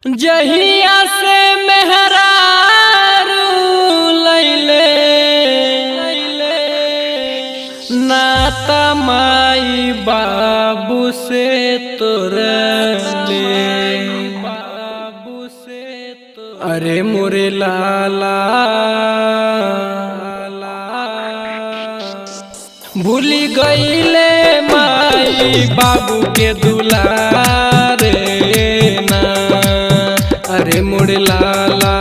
जहिया से मेहरारू लैले नाता माई बाबू से तोरले। अरे मोरे लाला भूली गईले माई बाबू के दुलारे ना। अरे मोरे लाला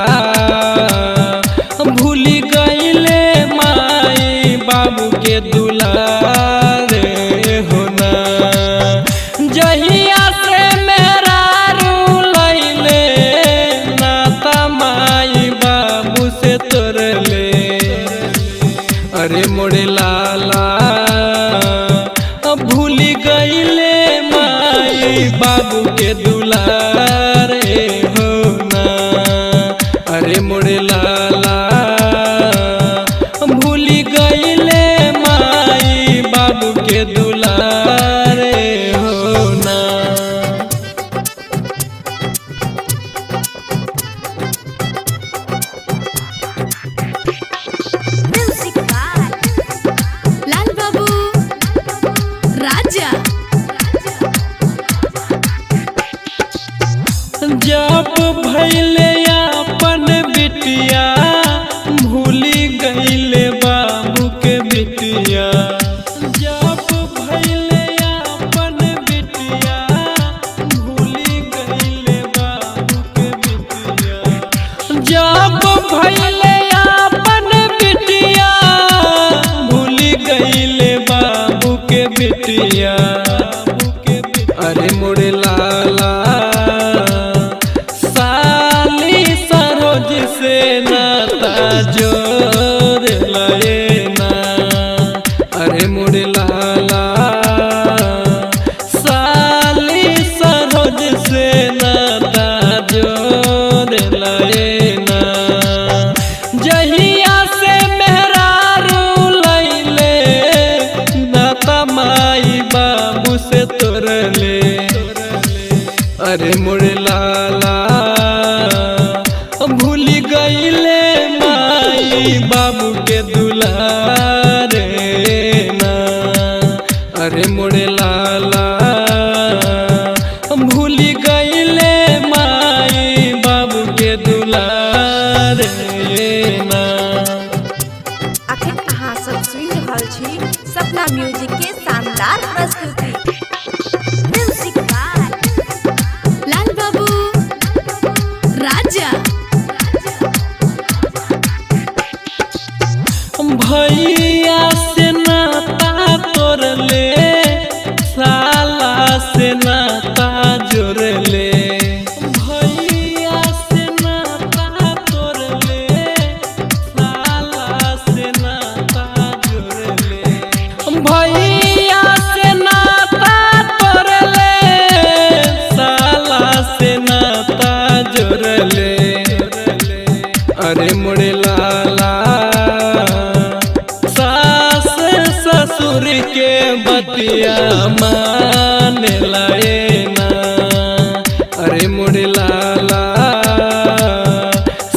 भूली गईले माई बाबू के दुलारे हो ना। जहिया से मेहरारू लैले नाता माई बाबू से तोरले। अरे मोरे लाला भूली गईले माई बाबू के दुलारे हो ना। अरे मोरे लाला भूली गईले माई बाबू के दुलारे हो ना। लाल बाबू राजा जब भैले अपन बिटिया भूली गईले बाबू के बिटिया। जब भैले अपन बिटिया भूली गईले बाबू के बिटिया। जब भैले अपन बिटिया भूली गईले बाबू के बिटिया। अरे मोरे लाला से नाता जोड़ लए ना। अरे मोरे लाला साली सरोज से नाता जोड़ लए ना। जहिया से मेहरारू लैले नाता माई बाबू से तोरले। अरे मोरे लाला भूली गईले माई बाबू के दुलारे ना। अरे मोरे लाला भूली गईले माई बाबू के दुलारे ना। आखिर अहाँ सब सुनि रहल छी सपना म्यूजिक के शानदार प्रस्तुति। म्यूजिक बाय लाल बाबू राजा। भैया से नाता तोरले साला से नाता जोड़ले। भैया से नाता तोरले साला से नाता जोड़ले। भैया से नाता तोरले साला से नाता जोड़ले। अरे मोरे लाला ससुर के बतिया मान लाए ना। अरे मोरे लाला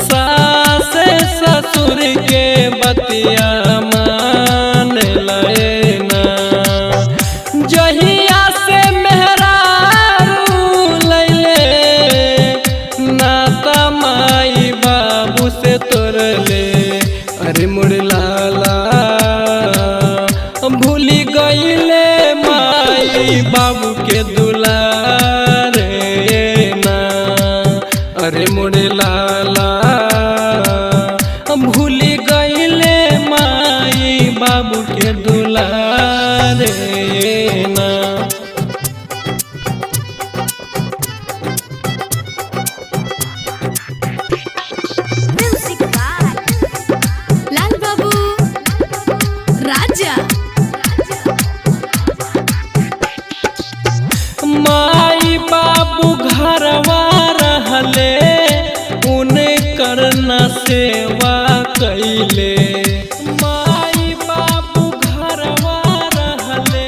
सास ससुर के बतिया मान लाए ना। जहिया से मेहरारू लैले नाता माई बाबू से तोरले। अरे मोरे लाला भूली गईले माई बाबू के दुलारे ना। अरे मोरे लाला भूली गईले माई बाबू के दुलारे ना। म्यूजिक बाय लाल बाबू राजा। माई बाबू घरवा रहले उन्हें करना सेवा कैले। माई बाबू घरवा रहले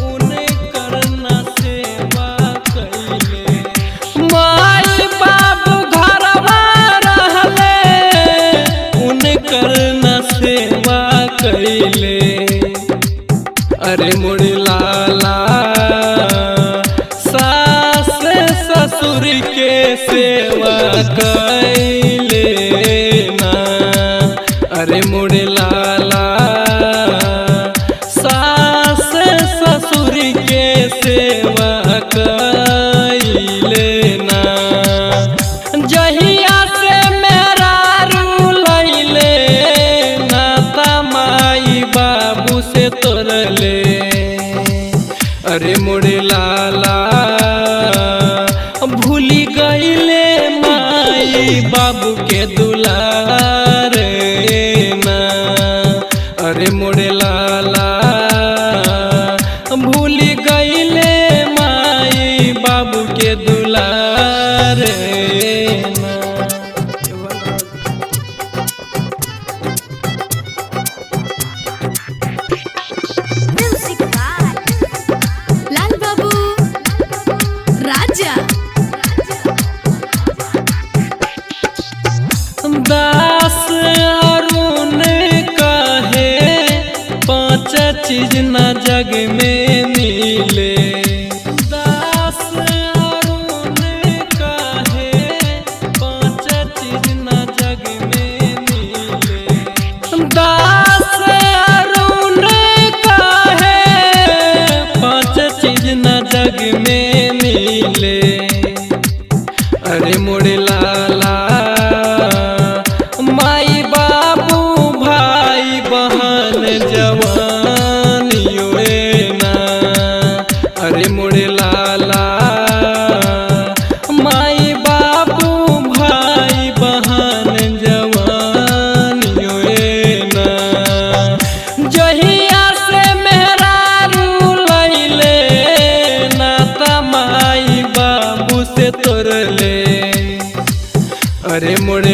उन्हें करना सेवा कैले। माई कैले। अरे मोर लाला सास ससुर के सेवा कैले ना। अरे मोर लाला सास ससुर के सेवा कैले ना। जहिया से मेरा रूलैले नाता माई बाबू से तोड़ले। अरे मोर लाला भूली गईले माई बाबू के दुलार ना। अरे मोर लाला भूली गईले माई बाबू के दुलार ना। म्यूजिक बाय लाल बाबू राजा। दास अरुण कहे पांच चीज न जग में मिले। दास अरुण कहे पांच चीज न जग में मिले। दास अरुण कहे पांच चीज न जग में मिले। अरे मोर लाला माई बाबू भाई बहन जवानियों ना। अरे मोर लाला माई बाबू भाई बहन जवानियों ना। जहिया से मेरा रूलैले नाता माई बाबू से तोड़ले। अरे मोर